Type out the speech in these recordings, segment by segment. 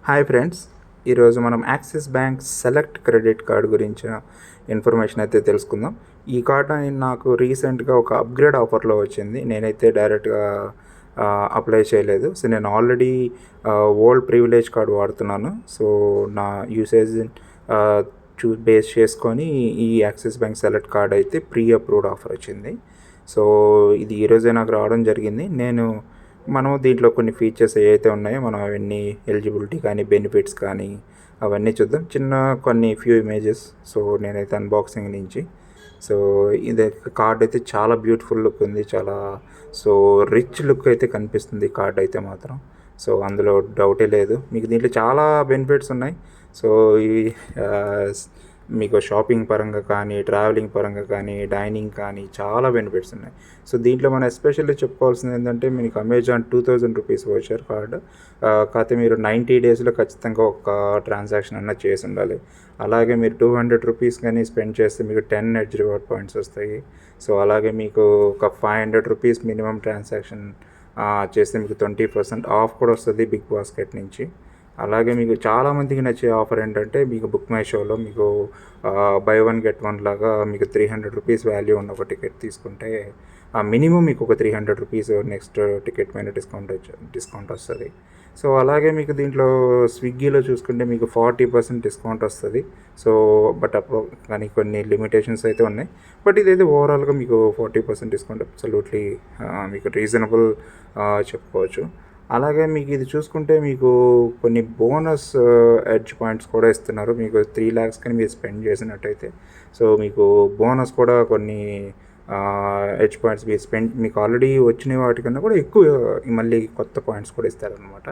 Hi friends, ఈరోజు మనం axis bank select credit card గురించిన ఇన్ఫర్మేషన్ అయితే తెలుసుకుందాం. ఈ కార్డ్ నాకు రీసెంట్గా ఒక అప్గ్రేడ్ ఆఫర్లో వచ్చింది. నేనైతే డైరెక్ట్గా అప్లై చేయలేదు. సో నేను ఆల్రెడీ ఓల్డ్ ప్రివిలేజ్ కార్డ్ వాడుతున్నాను. సో నా యూసేజ్ బేస్ చేసుకొని ఈ యాక్సిస్ బ్యాంక్ సెలెక్ట్ కార్డ్ అయితే ప్రీ అప్రూవ్డ్ ఆఫర్ వచ్చింది. సో ఇది ఈరోజే నాకు రావడం జరిగింది. మనం దీంట్లో కొన్ని ఫీచర్స్ ఏవైతే ఉన్నాయో మనం అవన్నీ ఎలిజిబిలిటీ కానీ బెనిఫిట్స్ కానీ అవన్నీ చూద్దాం. కొన్ని ఫ్యూ ఇమేజెస్. సో నేనైతే అన్బాక్సింగ్ నుంచి సో ఇది కార్డ్ అయితే చాలా బ్యూటిఫుల్ లుక్ ఉంది. చాలా రిచ్ లుక్ అయితే కనిపిస్తుంది కార్డ్ అయితే మాత్రం. సో అందులో డౌటే లేదు. మీకు దీంట్లో చాలా బెనిఫిట్స్ ఉన్నాయి. సో ఇవి మీకు షాపింగ్ పరంగా కానీ, ట్రావెలింగ్ పరంగా కానీ, డైనింగ్ కానీ చాలా బెనిఫిట్స్ ఉన్నాయి. సో దీంట్లో మనం ఎస్పెషల్లీ చెప్పుకోవాల్సింది ఏంటంటే, మీకు అమెజాన్ 2000 రూపీస్ వోచర్ కార్డ్. కాకపోతే మీరు 90 డేస్లో ఖచ్చితంగా ఒక ట్రాన్సాక్షన్ అన్నది చేసి ఉండాలి. అలాగే మీరు 200 రూపీస్ కానీ స్పెండ్ చేస్తే మీకు 10 ఎడ్జ్ రివార్డ్ పాయింట్స్ వస్తాయి. సో అలాగే మీకు ఒక 500 రూపీస్ మినిమం ట్రాన్సాక్షన్ చేస్తే మీకు 20% ఆఫ్ కూడా వస్తుంది బిగ్ బాస్కెట్ నుంచి. అలాగే మీకు చాలామందికి నచ్చే ఆఫర్ ఏంటంటే, మీకు బుక్ మై షోలో మీకు బై వన్ గెట్ వన్ లాగా మీకు 300 రూపీస్ వాల్యూ ఉన్న ఒక టికెట్ తీసుకుంటే మినిమం మీకు ఒక 300 రూపీస్ నెక్స్ట్ టికెట్ పైన డిస్కౌంట్ వస్తుంది. సో అలాగే మీకు దీంట్లో స్విగ్గీలో చూసుకుంటే మీకు 40% డిస్కౌంట్ వస్తుంది. సో బట్ అప్పుడు కానీ కొన్ని లిమిటేషన్స్ అయితే ఉన్నాయి. బట్ ఇదైతే ఓవరాల్గా మీకు 40% డిస్కౌంట్ అబ్సల్యూట్లీ మీకు రీజనబుల్ చెప్పుకోవచ్చు. అలాగే మీకు ఇది చూసుకుంటే మీకు కొన్ని బోనస్ ఎడ్జ్ పాయింట్స్ కూడా ఇస్తున్నారు. మీకు 3 lakhs కానీ మీరు స్పెండ్ చేసినట్టయితే సో మీకు బోనస్ కూడా కొన్ని ఎడ్జ్ పాయింట్స్ మీకు ఆల్రెడీ వచ్చిన వాటికన్నా కూడా ఎక్కువ మళ్ళీ కొత్త పాయింట్స్ కూడా ఇస్తారనమాట.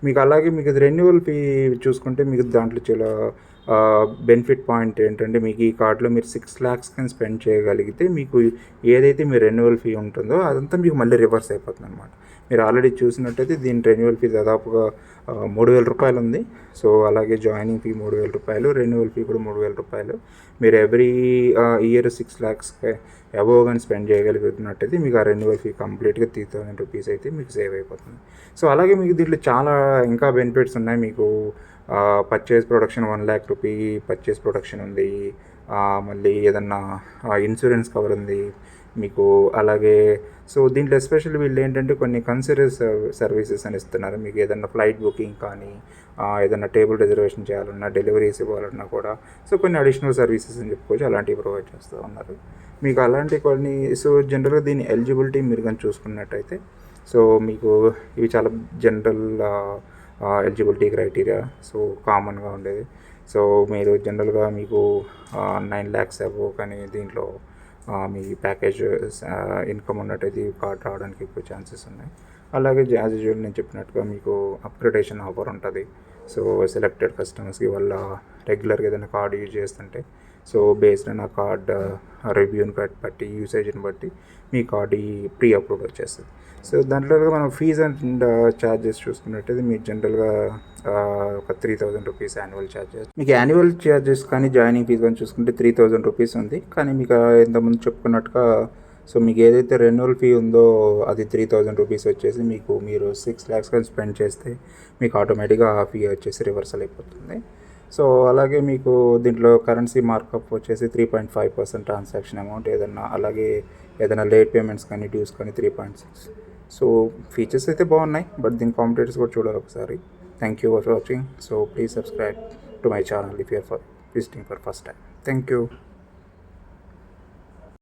మీకు అలాగే మీకు ఇది రెన్యువల్ ఫీ చూసుకుంటే మీకు దాంట్లో చాలా బెనిఫిట్ పాయింట్ ఏంటంటే, మీకు ఈ కార్డులో మీరు 6 lakhs కానీ స్పెండ్ చేయగలిగితే మీకు ఏదైతే మీ రెన్యువల్ ఫీ ఉంటుందో అదంతా మీకు మళ్ళీ రివర్స్ అయిపోతుంది అనమాట. మీరు ఆల్రెడీ చూసినట్టయితే దీని రెన్యువల్ ఫీ దాదాపుగా 3,000 రూపాయలు ఉంది. సో అలాగే జాయినింగ్ ఫీ 3,000 రూపాయలు, రెన్యువల్ ఫీ కూడా 3,000 రూపాయలు. మీరు ఎవ్రీ ఇయర్ 6 lakhs అబోవ్ కానీ స్పెండ్ చేయగలుగుతున్నట్టయితే మీకు ఆ రెన్యువల్ ఫీ కంప్లీట్గా 3,000 రూపీస్ అయితే మీకు సేవ్ అయిపోతుంది. సో అలాగే మీకు దీంట్లో చాలా ఇంకా బెనిఫిట్స్ ఉన్నాయి. మీకు purchase production 1 lakh rupee purchase production ఉంది. మళ్ళీ ఏదన్నా ఇన్సూరెన్స్ కవర్ ఉంది మీకు. అలాగే సో దీంట్లో ఎస్పెషల్లీ వీళ్ళు ఏంటంటే కొన్ని కన్సిడర్ సర్వీసెస్ అని ఇస్తున్నారు. మీకు ఏదన్నా ఫ్లైట్ బుకింగ్ కానీ, ఏదన్నా టేబుల్ రిజర్వేషన్ చేయాలన్నా, డెలివరీస్ ఇవ్వాలన్నా కూడా సో కొన్ని అడిషనల్ సర్వీసెస్ అని చెప్పుకోవచ్చు, అలాంటివి ప్రొవైడ్ చేస్తూ ఉన్నారు మీకు. అలాంటి కొన్ని సో జనరల్గా దీని ఎలిజిబిలిటీ మీరు కానీ చూసుకున్నట్టయితే సో మీకు ఇవి చాలా జనరల్ ఎలిజిబిలిటీ క్రైటీరియా సో కామన్గా ఉండేది. సో మీరు జనరల్గా మీకు 9 lakhs అబోవ్ కానీ దీంట్లో మీ ప్యాకేజ్ ఇన్కమ్ ఉన్నట్టయితే ఈ కార్డ్ రావడానికి ఎక్కువ ఛాన్సెస్ ఉన్నాయి. అలాగే యాజ్ యూజువల్ నేను చెప్పినట్టుగా మీకు అప్గ్రేడేషన్ ఆఫర్ ఉంటుంది. సో సెలెక్టెడ్ కస్టమర్స్కి వాళ్ళ రెగ్యులర్గా ఏదైనా కార్డ్ యూజ్ చేస్తుంటే సో బేస్డ్ ఆన్ ఆ కార్డ్ రివ్యూని బట్టి యూసేజ్ని బట్టి మీ కార్డ్ ప్రీ అప్రూవ్డ్ వచ్చేస్తుంది. సో దాంట్లో మనం ఫీజ్ అండ్ ఛార్జెస్ చూసుకున్నట్టయితే మీరు జనరల్గా ఒక 3,000 రూపీస్ యాన్యువల్ ఛార్జెస్. మీకు యాన్యువల్ ఛార్జెస్ కానీ జాయినింగ్ ఫీజ్ కానీ చూసుకుంటే 3,000 రూపీస్ ఉంది. కానీ మీకు ఇంతకుముందు చెప్పుకున్నట్టుగా సో మీకు ఏదైతే రెన్యువల్ ఫీ ఉందో అది 3,000 రూపీస్ వచ్చేసి మీరు 6 lakhs కానీ స్పెండ్ చేస్తే మీకు ఆటోమేటిక్గా ఆ ఫీ వచ్చేసి రివర్సల్ అయిపోతుంది. సో అలాగే మీకు దీంట్లో కరెన్సీ మార్కప్ వచ్చేసి 3.5% ట్రాన్సాక్షన్ అమౌంట్ అలాగే ఏదైనా లేట్ పేమెంట్స్ కానీ డ్యూస్ కానీ 3.6. సో ఫీచర్స్ అయితే బాగున్నాయి, బట్ దీని కాంపిటేటర్స్ కూడా చూడాలి ఒకసారి. Thank you for watching. So please subscribe to my channel if you're visiting for first time. Thank you.